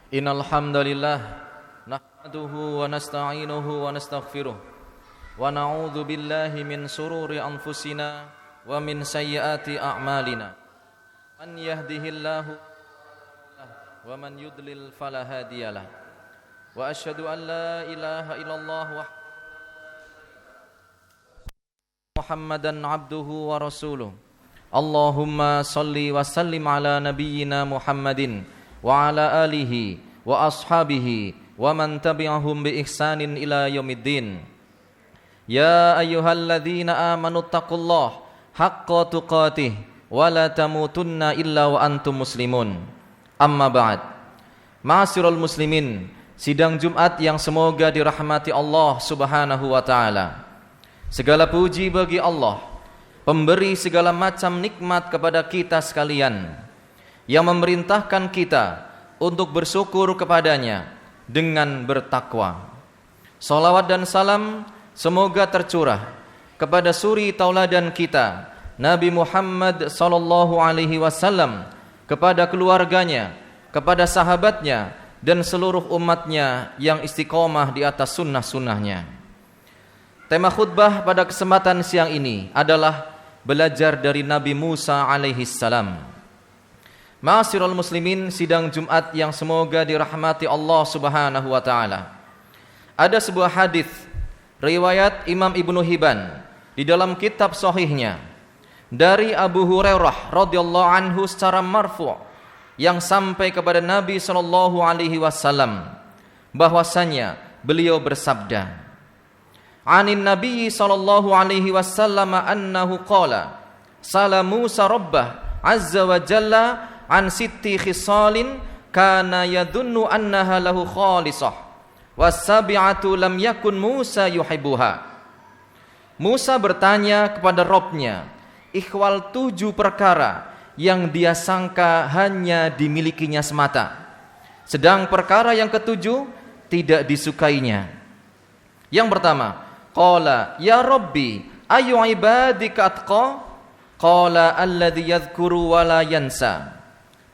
Innal hamdalillah nahmaduhu wa nasta'inuhu wa nastaghfiruh wa na'udzu billahi min sururi anfusina wa min sayyiati a'malina. Man yahdihillahu wa man yudlil fala hadiyalah. Wa asyhadu an la ilaha illallah wa Muhammadan abduhu wa rasuluh. Allahumma salli wa sallim ala nabiyyina Muhammadin wa ala alihi wa ashabihi wa man tabi'ahum bi ihsanin ila yaumiddin. Ya ayyuhalladzina amanu taqullaha haqqa tuqatih wa la tamutunna illa wa antum muslimun. Amma ba'd. Ma'asyiral muslimin, sidang Jumat yang semoga dirahmati Allah Subhanahu wa taala. Segala puji bagi Allah, pemberi segala macam nikmat kepada kita sekalian, yang memerintahkan kita untuk bersyukur kepadanya dengan bertakwa. Salawat dan salam semoga tercurah kepada suri tauladan kita, Nabi Muhammad sallallahu alaihi wasallam, kepada keluarganya, kepada sahabatnya, dan seluruh umatnya yang istiqomah di atas sunnah-sunnahnya. Tema khutbah pada kesempatan siang ini adalah belajar dari Nabi Musa alaihi salam. Ma'asyiral muslimin, sidang Jumat yang semoga dirahmati Allah Subhanahu wa taala. Ada sebuah hadis riwayat Imam Ibnu Hibban di dalam kitab sahihnya dari Abu Hurairah radhiyallahu anhu secara marfu' yang sampai kepada Nabi sallallahu alaihi wasallam bahwasanya beliau bersabda, Anin Nabi sallallahu alaihi wasallam annahu qala sala Musa rabbah azza wa jalla an sitti khisalin kana yadhunnu annaha lahu khalisah was-sabi'atu lam yakun Musa yuhibbuha. Musa bertanya kepada Rabb-nya ikhwal 7 perkara yang dia sangka hanya dimilikinya semata, sedang perkara yang ketujuh tidak disukainya. Yang pertama, qala ya Rabbi ayu ibadika atqa, qala alladhi yadhkuru wa la yansa.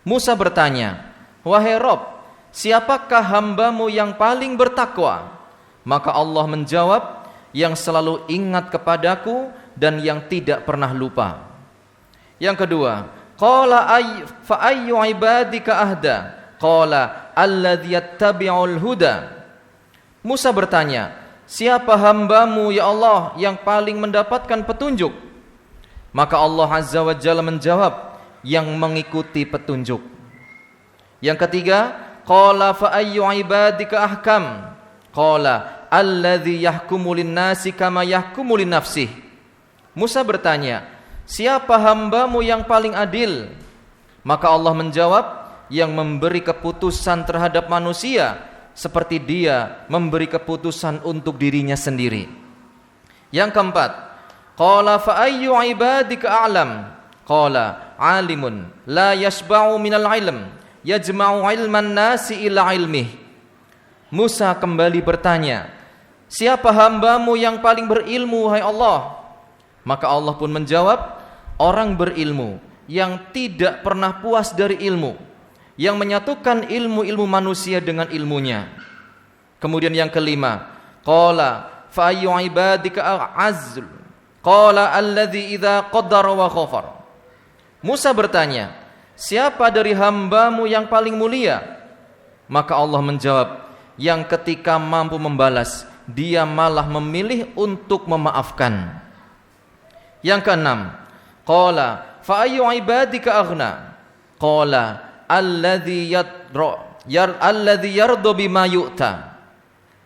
Musa bertanya, wahai Rabb, siapakah hambamu yang paling bertakwa? Maka Allah menjawab, yang selalu ingat kepadaku dan yang tidak pernah lupa. Yang kedua, qala fa ayyu ibadika ahda, qala alladhi yattabi'ul huda. Musa bertanya, siapa hambamu ya Allah yang paling mendapatkan petunjuk? Maka Allah Azza wa Jalla menjawab, yang mengikuti petunjuk. Yang ketiga, qala fa ayyu ibadika ahkam, qala alladhi yahkumu lin-nasi kama yahkumu li-nafsih. Musa bertanya, siapa hambamu yang paling adil? Maka Allah menjawab, yang memberi keputusan terhadap manusia seperti dia memberi keputusan untuk dirinya sendiri. Yang keempat, qala fa ayyu ibadika a'lam, qala alimun la yashba'u minal ilm yajma'u ilman nasi ila ilmih. Musa kembali bertanya, siapa hambamu yang paling berilmu wahai Allah? Maka Allah pun menjawab, orang berilmu yang tidak pernah puas dari ilmu, yang menyatukan ilmu-ilmu manusia dengan ilmunya. Kemudian yang kelima, qala fa ayyu ibadika azl, qala alladhi idza qaddara wa ghafar. Musa bertanya, siapa dari hambamu yang paling mulia? Maka Allah menjawab, yang ketika mampu membalas, dia malah memilih untuk memaafkan. Yang keenam, qala fa ayyu ibadika aghna, qala alladhi yardu bima yu'ta.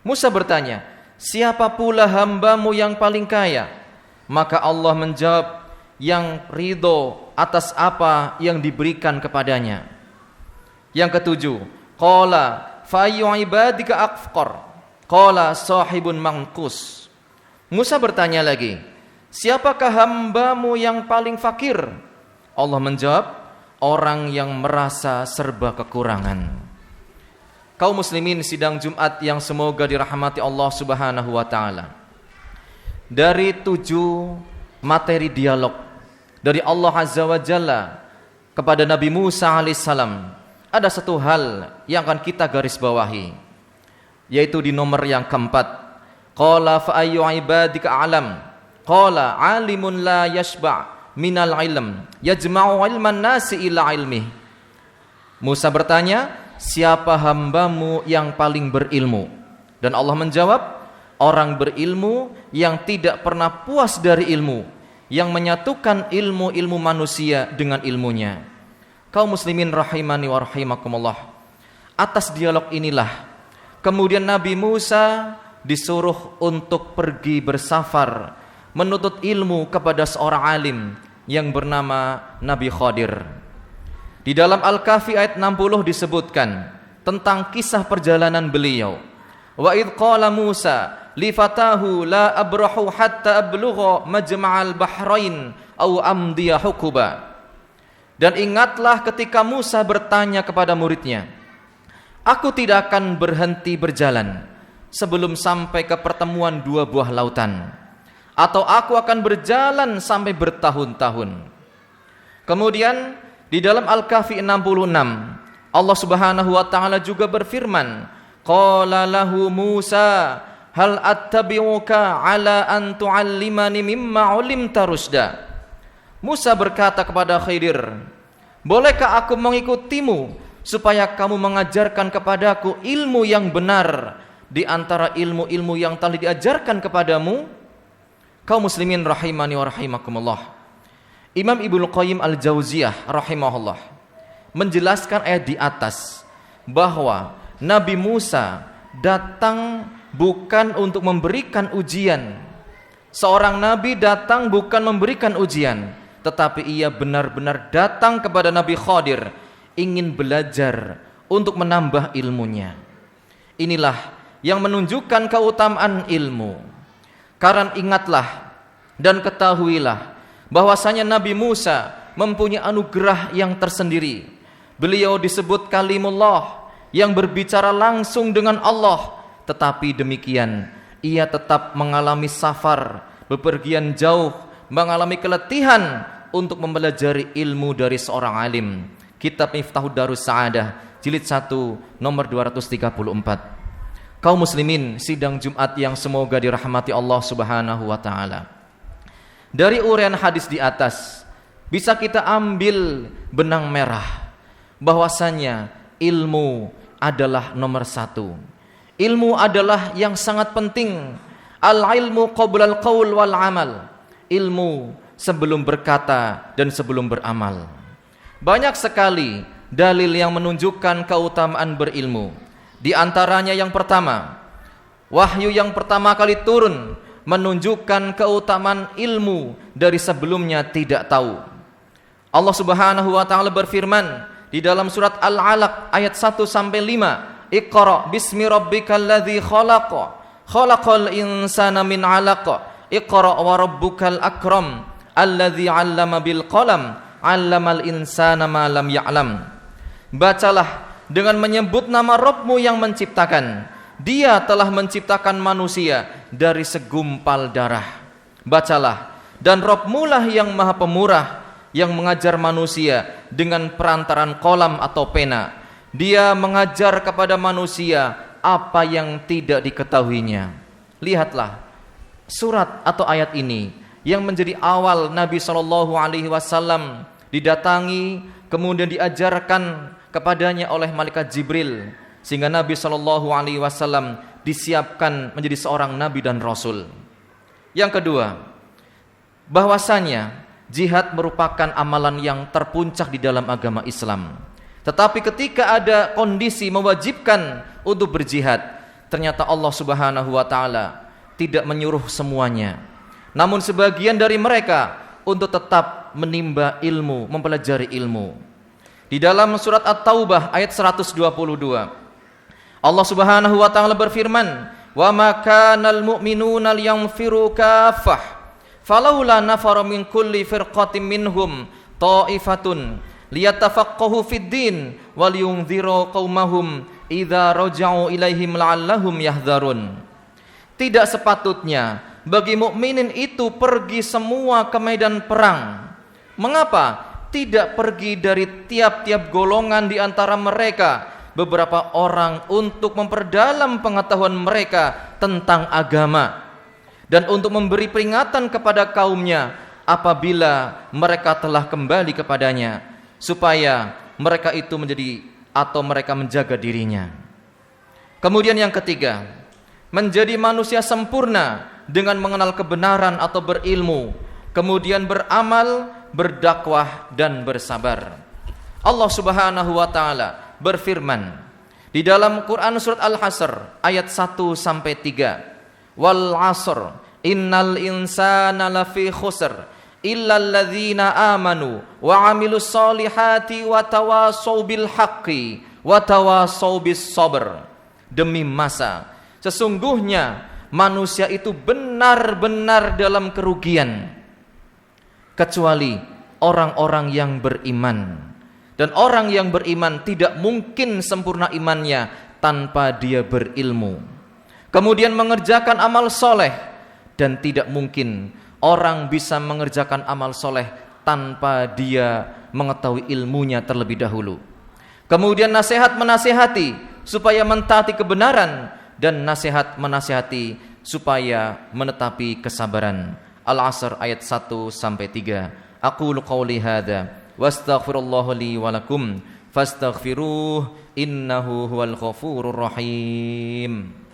Musa bertanya, siapa pula hambamu yang paling kaya? Maka Allah menjawab, yang ridho atas apa yang diberikan kepadanya. Yang ketujuh, qala fa ayyu ibadika afqar, qala sahibun manqus. Musa bertanya lagi, siapakah hambamu yang paling fakir? Allah menjawab, orang yang merasa serba kekurangan. Kaum muslimin sidang Jumat yang semoga dirahmati Allah Subhanahu wa taala. Dari 7 materi dialog dari Allah Azza wa Jalla kepada Nabi Musa alaihissalam, ada satu hal yang akan kita garis bawahi, yaitu di nomor yang keempat. Qala fa ayyu ibadika a'lam? Qala alimun la yashba' minal ilm yajma'u ilman nasi ila ilmih. Musa bertanya, siapa hambamu yang paling berilmu? Dan Allah menjawab, orang berilmu yang tidak pernah puas dari ilmu, yang menyatukan ilmu-ilmu manusia dengan ilmunya. Kaum muslimin rahimani wa rahimakumullah, atas dialog inilah kemudian Nabi Musa disuruh untuk pergi bersafar menuntut ilmu kepada seorang alim yang bernama Nabi Khadir. Di dalam Al-Kahfi ayat 60 disebutkan tentang kisah perjalanan beliau. Wa idh qala Musa li fatahu la abrahu hatta ablugha majma'al bahrain aw amdiya hukuba. Dan ingatlah ketika Musa bertanya kepada muridnya, aku tidak akan berhenti berjalan sebelum sampai ke pertemuan dua buah lautan, atau aku akan berjalan sampai bertahun-tahun. Kemudian di dalam Al-Kahfi 66 Allah Subhanahu wa taala juga berfirman, qala lahu Musa hal attabi'uka ala an tu'allimani mimma 'ulimta rusda. Musa berkata kepada Khidir, bolehkah aku mengikutimu supaya kamu mengajarkan kepadaku ilmu yang benar di antara ilmu-ilmu yang telah diajarkan kepadamu? Kaum muslimin rahimani wa rahimakumullah, Imam Ibnu Qayyim Al-Jauziyah rahimahullah menjelaskan ayat di atas bahwa Nabi Musa datang bukan untuk memberikan ujian. Seorang nabi datang bukan memberikan ujian, tetapi ia benar-benar datang kepada Nabi Khadir ingin belajar untuk menambah ilmunya. Inilah yang menunjukkan keutamaan ilmu. Karena ingatlah dan ketahuilah bahwasanya Nabi Musa mempunyai anugerah yang tersendiri. Beliau disebut kalimullah yang berbicara langsung dengan Allah, tetapi demikian ia tetap mengalami safar, bepergian jauh, mengalami keletihan untuk mempelajari ilmu dari seorang alim. Kitab Miftahud Darus Sa'adah jilid 1 nomor 234. Kaum muslimin sidang Jumat yang semoga dirahmati Allah Subhanahu wa taala. Dari uraian hadis di atas bisa kita ambil benang merah bahwasanya ilmu adalah nomor satu. Ilmu adalah yang sangat penting. Al-ilmu qablal qaul wal amal. Ilmu sebelum berkata dan sebelum beramal. Banyak sekali dalil yang menunjukkan keutamaan berilmu. Di antaranya yang pertama, wahyu yang pertama kali turun menunjukkan keutamaan ilmu dari sebelumnya tidak tahu. Allah Subhanahu wa taala berfirman di dalam surat Al-Alaq ayat 1 sampai 5, Iqra bismi rabbikal ladzi khalaq, khalaqal insana min 'alaq, Iqra wa rabbukal akram, alladzi 'allama bil qalam, 'allamal insana ma lam ya'lam. Bacalah dengan menyebut nama Rabbmu yang menciptakan. Dia telah menciptakan manusia dari segumpal darah. Bacalah, dan Rabbmu lah yang maha pemurah, yang mengajar manusia dengan perantaran kolam atau pena. Dia mengajar kepada manusia apa yang tidak diketahuinya. Lihatlah surat atau ayat ini yang menjadi awal Nabi SAW didatangi, kemudian diajarkan kepadanya oleh malaikat Jibril, sehingga Nabi SAW disiapkan menjadi seorang nabi dan rasul. Yang kedua, bahwasanya jihad merupakan amalan yang terpuncak di dalam agama Islam. Tetapi ketika ada kondisi mewajibkan untuk berjihad, ternyata Allah Subhanahu wa taala tidak menyuruh semuanya, namun sebagian dari mereka untuk tetap menimba ilmu, mempelajari ilmu. Di dalam surat At-Taubah ayat 122, Allah Subhanahu wa taala berfirman, "Wa ma kanal mu'minuna liyanfiru kaffah, falaula nafara min kulli firqatin minhum ta'ifatun liyatafaqahu fid din wal yunziru qaumahum idza raja'u ilaihim la'allahum yahdharun." Tidak sepatutnya bagi mukminin itu pergi semua ke medan perang. Mengapa? tidak pergi dari tiap-tiap golongan di antara mereka beberapa orang untuk memperdalam pengetahuan mereka tentang agama dan untuk memberi peringatan kepada kaumnya apabila mereka telah kembali kepadanya, supaya mereka itu mereka menjaga dirinya. Kemudian yang ketiga, menjadi manusia sempurna dengan mengenal kebenaran atau berilmu, kemudian beramal, berdakwah dan bersabar. Allah Subhanahu wa taala berfirman di dalam Quran surat Al-Hasr ayat 1 sampai 3. Wal 'asr innal insana lafi khusr illal ladzina amanu wa 'amilus solihati wa tawassaw bil haqqi wa tawassaw bis sabr. Demi masa, sesungguhnya manusia itu benar-benar dalam kerugian kecuali orang-orang yang beriman. Dan orang yang beriman tidak mungkin sempurna imannya tanpa dia berilmu, kemudian mengerjakan amal soleh. Dan tidak mungkin orang bisa mengerjakan amal soleh tanpa dia mengetahui ilmunya terlebih dahulu. Kemudian nasihat menasihati supaya mentaati kebenaran, dan nasihat menasihati supaya menetapi kesabaran. Al-Asr ayat 1 sampai 3. Aqulu qauli hadza wastaghfirullah li wa lakum fastaghfiruh innahu huwal ghafurur rahim.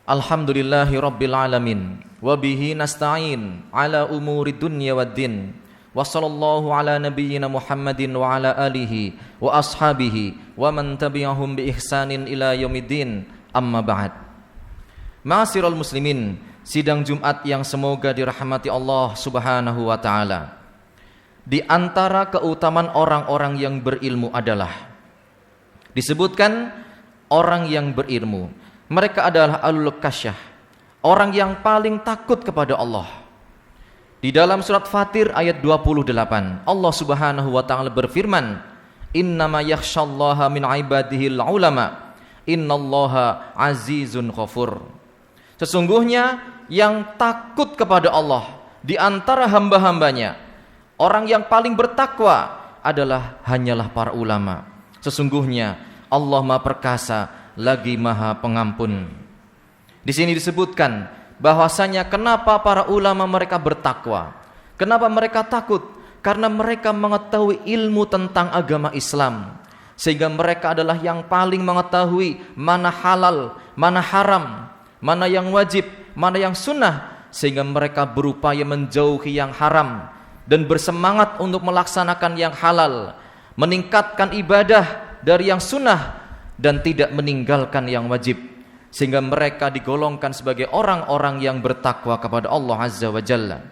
Alhamdulillahi rabbil alamin wa bihi nasta'in ala umuri dunya waddin wa sallallahu ala nabiyyina Muhammadin wa ala alihi wa ashabihi wa man tabi'ahum bi ihsanin ila yaumiddin, amma ba'd. Ma'asyiral muslimin, sidang Jumat yang semoga dirahmati Allah Subhanahu wa taala. Di antara keutamaan orang-orang yang berilmu adalah disebutkan orang yang berilmu, mereka adalah ahlul kasyah, orang yang paling takut kepada Allah. Di dalam surat Fatir ayat 28, Allah Subhanahu wa taala berfirman, "Innama yakhsyallaha min ibadihil ulama, innallaha azizun ghafur." Sesungguhnya yang takut kepada Allah di antara hamba-hambanya, orang yang paling bertakwa adalah hanyalah para ulama. Sesungguhnya Allah Maha Perkasa lagi Maha Pengampun. Di sini disebutkan bahwasanya kenapa para ulama mereka bertakwa, kenapa mereka takut, karena mereka mengetahui ilmu tentang agama Islam, sehingga mereka adalah yang paling mengetahui mana halal, mana haram, mana yang wajib, mana yang sunnah, sehingga mereka berupaya menjauhi yang haram dan bersemangat untuk melaksanakan yang halal, meningkatkan ibadah dari yang sunnah dan tidak meninggalkan yang wajib, sehingga mereka digolongkan sebagai orang-orang yang bertakwa kepada Allah Azza wa Jalla.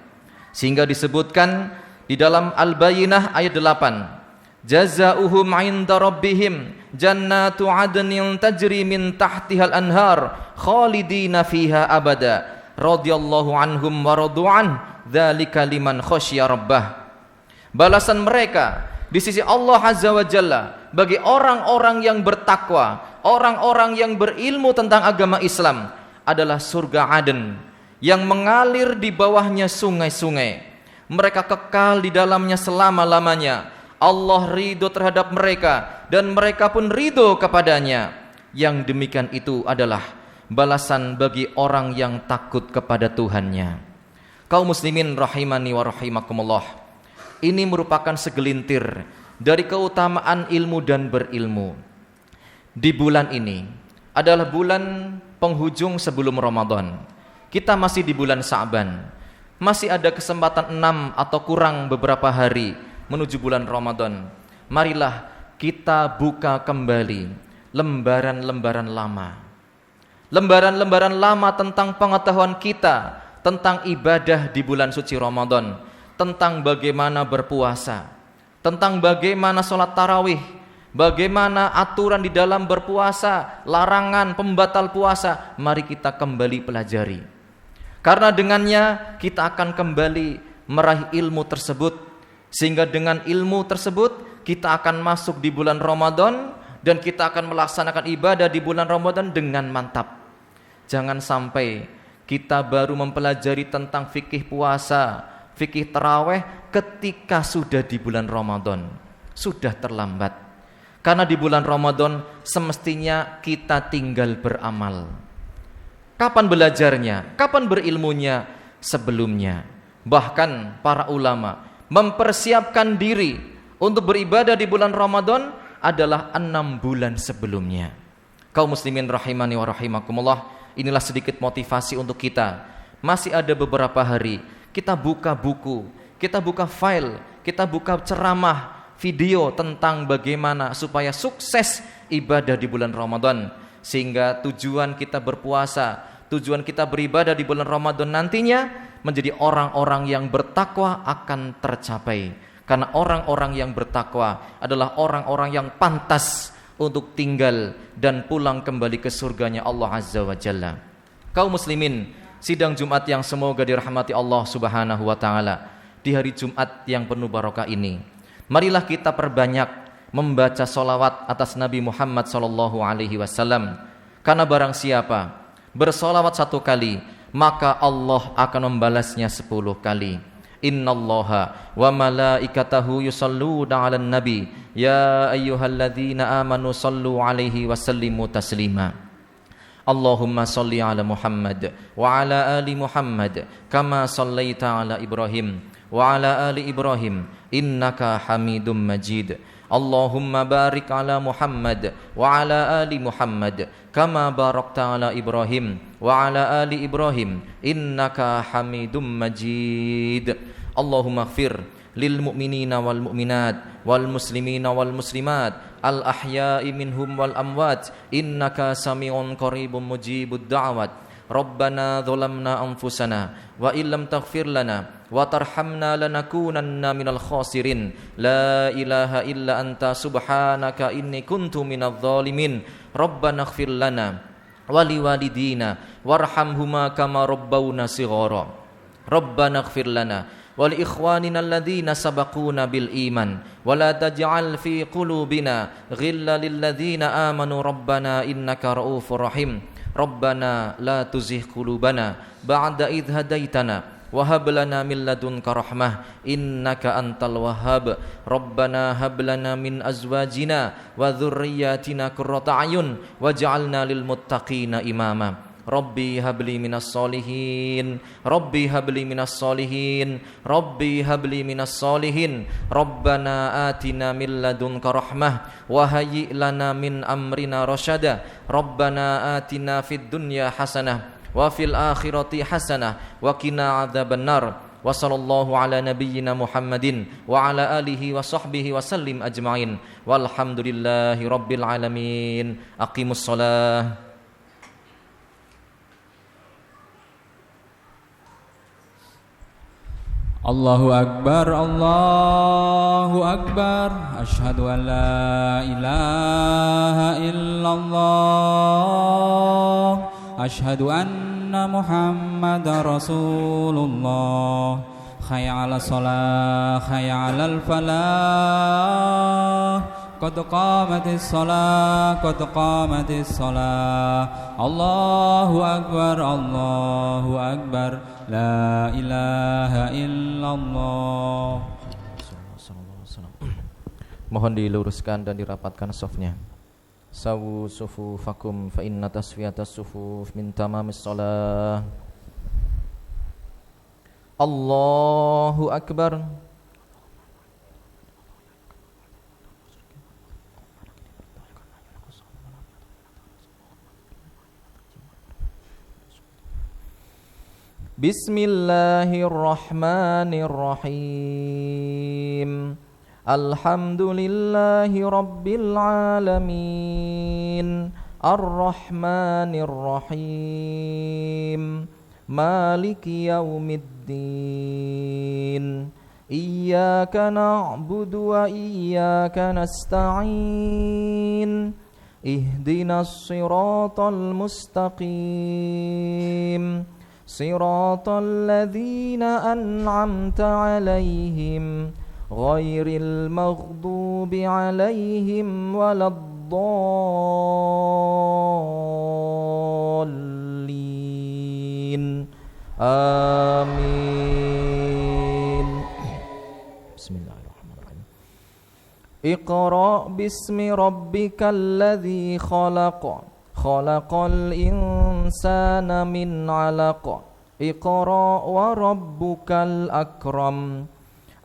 Sehingga disebutkan di dalam Al-Bayyinah ayat 8, jazaa'uhum 'inda rabbihim jannatu 'adnin tajri min tahtihal anhar khalidina fiha abada radhiyallahu anhum wa radu'an dzalika liman khasyya rabbah. Balasan mereka di sisi Allah Azza wa Jalla bagi orang-orang yang bertakwa, orang-orang yang berilmu tentang agama Islam adalah surga Aden yang mengalir di bawahnya sungai-sungai. Mereka kekal di dalamnya selama-lamanya. Allah ridho terhadap mereka dan mereka pun ridho kepadanya. Yang demikian itu adalah balasan bagi orang yang takut kepada Tuhannya. Kaum muslimin rahimani wa rahimakumullah, ini merupakan segelintir dari keutamaan ilmu dan berilmu. Di bulan ini adalah bulan penghujung sebelum Ramadan. Kita masih di bulan Sa'ban. Masih ada kesempatan 6 atau kurang beberapa hari menuju bulan Ramadan. Marilah kita buka kembali lembaran-lembaran lama. Lembaran-lembaran lama tentang pengetahuan kita tentang ibadah di bulan suci Ramadan, tentang bagaimana berpuasa, tentang bagaimana sholat tarawih, bagaimana aturan di dalam berpuasa, larangan, pembatal puasa. Mari kita kembali pelajari, karena dengannya kita akan kembali meraih ilmu tersebut Sehingga dengan ilmu tersebut kita akan masuk di bulan Ramadan dan kita akan melaksanakan ibadah di bulan Ramadan dengan mantap. Jangan sampai kita baru mempelajari tentang fikih puasa, fikih taraweh ketika sudah di bulan Ramadan. Sudah terlambat. Karena di bulan Ramadan semestinya kita tinggal beramal. Kapan belajarnya? Kapan berilmunya? Sebelumnya. Bahkan para ulama mempersiapkan diri untuk beribadah di bulan Ramadan adalah 6 bulan sebelumnya. Kaum muslimin rahimani wa rahimakumullah, inilah sedikit motivasi untuk kita. Masih ada beberapa hari kita buka buku, kita buka file, kita buka ceramah, video tentang bagaimana supaya sukses ibadah di bulan Ramadan. Sehingga tujuan kita berpuasa, tujuan kita beribadah di bulan Ramadan nantinya menjadi orang-orang yang bertakwa akan tercapai. Karena orang-orang yang bertakwa adalah orang-orang yang pantas untuk tinggal dan pulang kembali ke surganya Allah Azza wa Jalla. Kaum muslimin, sidang Jumat yang semoga dirahmati Allah Subhanahu wa taala. Di hari Jumat yang penuh barokah ini, marilah kita perbanyak membaca sholawat atas Nabi Muhammad SAW. Karena barang siapa bersolawat 1 kali, maka Allah akan membalasnya 10 kali. Innallaha wa malaikatahu yusalluna 'alan nabi ya ayyuhalladzina amanu sallu 'alaihi wa sallimu taslima. Allahumma salli 'ala Muhammad wa 'ala ali Muhammad kama sallaita 'ala Ibrahim wa 'ala ali Ibrahim innaka Hamidum Majid. Allahumma barik 'ala Muhammad wa 'ala ali Muhammad kama barakta 'ala Ibrahim wa 'ala ali Ibrahim innaka Hamidum Majid. Allahumma ighfir lil mu'minina wal mu'minat wal muslimina wal muslimat al ahya'i minhum wal amwat innaka sami'un qaribun mujibud da'wat. Rabbana dzalamna anfusana wa illam taghfir lana wa tarhamna lanakunanna minal khasirin. La ilaha illa anta subhanaka inni kuntu minadh dhalimin. Rabbana ighfir lana wa liwalidina warhamhuma kama rabbawna shighara. Rabbana ighfir lana wa li ikhwanina alladhina sabaquna bil iman wa la taj'al fi qulubina ghillan lil ladzina amanu rabbana innaka ra'ufur rahim. Rabbana la tuzigh qulubana ba'da idh hadaitana wa hab lana min ladunka rahmah innaka antal wahhab. Rabbana hab lana min azwajina wa dhurriyyatina qurrata a'yun waj'alna lil muttaqina imama. Rabbi habli minas solihin, Rabbi habli minas solihin, Rabbi habli minas solihin. Rabbana atina min ladunka rahmah wa hayyi' lana min amrina rasyada. Rabbana atina fid dunya hasanah wa fil akhirati hasanah wa qina adzabannar. Wa sallallahu ala nabiyyina Muhammadin wa ala alihi wa sahbihi wa sallim ajma'in. Walhamdulillahi rabbil alamin. Aqimus shalah. Allahu Akbar, Allahu Akbar. Asyhadu an la ilaha illallah. Asyhadu anna Muhammadar Rasulullah. Hayya 'alas shalah, hayya 'alal falah. Qad qamatis shalah, qad qamatis shalah. Allahu Akbar, Allahu Akbar. La ilaha illallah. Mohon diluruskan dan dirapatkan safnya. Sawu sufufakum fa inna tasfiyatas sufuf min tamamis shalah. Allahu Akbar. Bismillahirrahmanirrahim. Alhamdulillahi rabbil alamin. Ar-Rahmanir-Rahim. Maliki yaumiddin. Iyyaka na'budu wa iyyaka nasta'in. Ihdinas siratal mustaqim. Siratal ladzina an'amta 'alaihim ghairil maghdubi alaihim waladdallin. Amin. Bismillahirrahmanirrahim. Iqra bismi rabbikal ladzi khalaq. Khalaqal insana min 'alaq. Iqra wa rabbukal akram.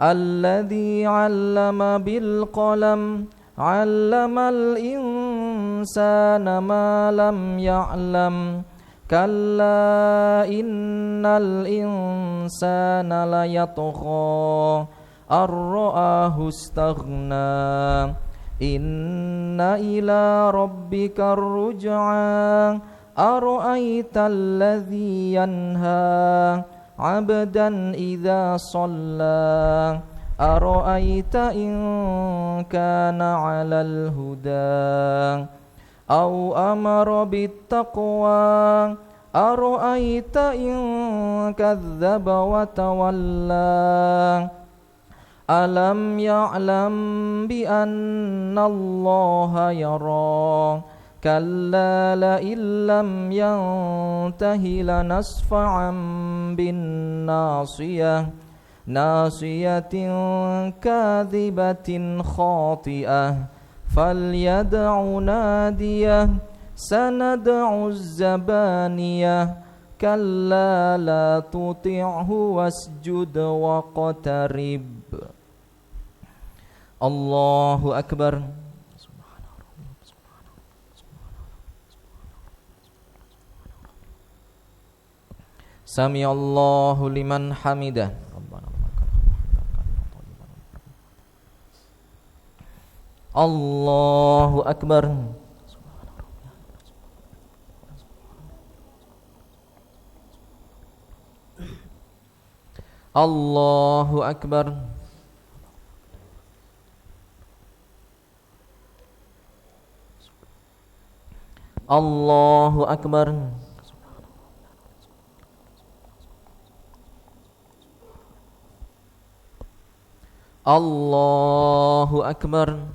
Alladzi 'allama bil qalam. 'Allamal insana ma lam ya'lam. Kalla innal insana layatgha ar-ra'ahu istaghna. Inna ila rabbika ar-ruj'a. Ara'aita alladhi yanha 'abdan idza shalla. Ara'aita in kana 'alal huda aw amara bittaqwa. Ara'aita in kadzdzaba wa tawalla. Alam ya'lam bi anna Allaha yara. Kalla la illam yantahi lanasfa'an bin nasiyah. Nasiyatin kadhibatin khati'ah. Falyad'u nadiyah. Sanad'u zabaniyah. Kalla la tuti'hu wasjud waqtarib. Allahu Akbar. Sami'allahu liman hamidah. Allahu Akbar. Allahu Akbar. Allahu Akbar. Allahu Akbar.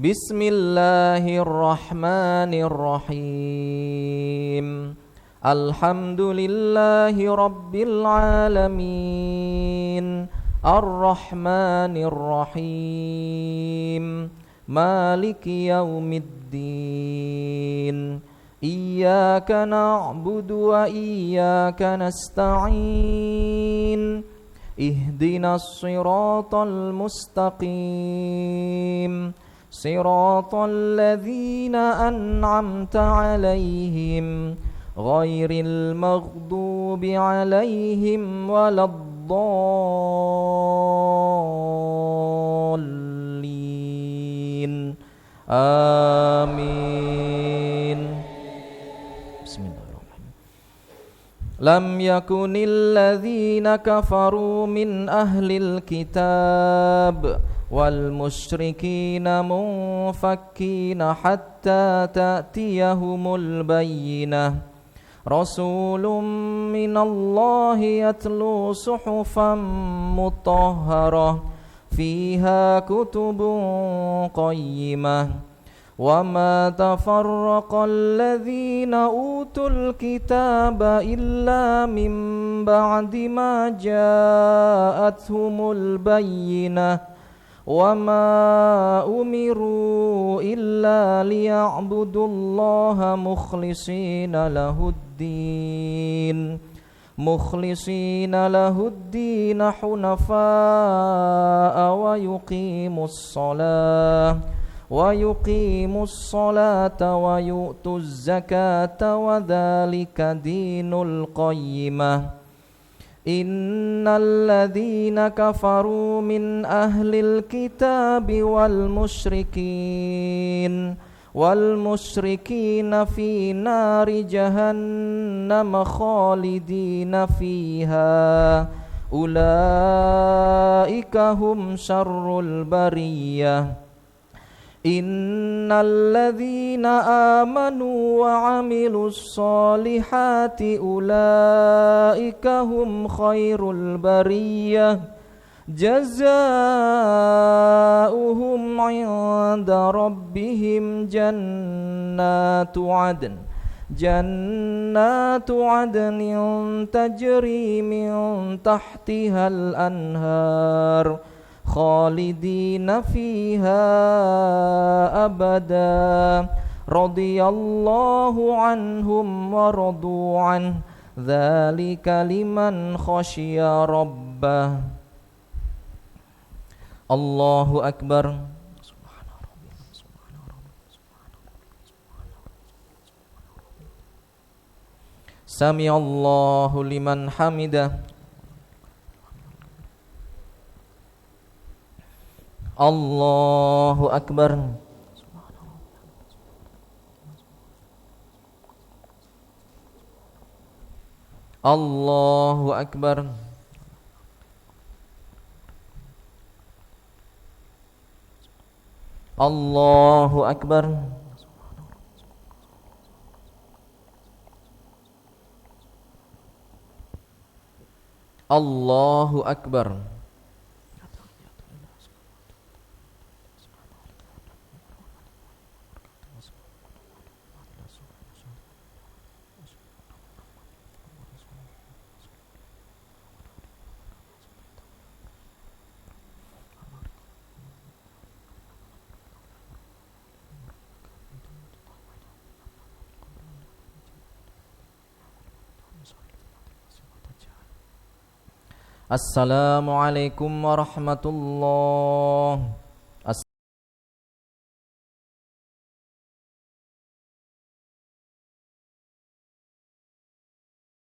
Bismillahirrahmanirrahim. Alhamdulillahi rabbil alamin. Ar-Rahmanir-Rahim. Maliki yaumiddin. Iyyaka na'budu wa iyyaka nasta'in. Ihdinas siratal mustaqim. Siratal ladzina an'amta 'alaihim ghairil maghdubi 'alaihim waladdallin. Amin. Bismillahirrahmanirrahim. Lam yakunil ladzina kafaru min ahlil kitab wal musyrikina munfakkina hatta ta'tiyahumul bayyinah. Rasulun minallahi yatlu suhufan mutahharah fiha kutubun qayyimah. Wa ma tafarraqa alladhina utul kitaba illa min ba'di ma ja'athumul bayyinah. Wa ma umiru illa liya'budullaha mukhlishina lahuddin hunafa'a wa yuqimus salata wa yu'tuz zakata wa dhalika dinul qayyimah. Innal ladzina kafaru min ahlil kitabi wal musyrikina fi nari jahannam khalidina fiha. Ulaika hum syarrul bariyah. Innalladzina amanu wa amilus solihati ulaika hum khairul bariyah jazaohum 'inda rabbihim jannatu 'adnin tajri min tahtihal anhar khalidina fiha abada radiyallahu anhum wa radu an dzalika liman khasyiya rabbah. Allahu akbar. Sami Allahu liman hamidah. Allahu akbar. Allahu akbar. Allahu akbar. Allahu akbar. Assalamualaikum warahmatullahi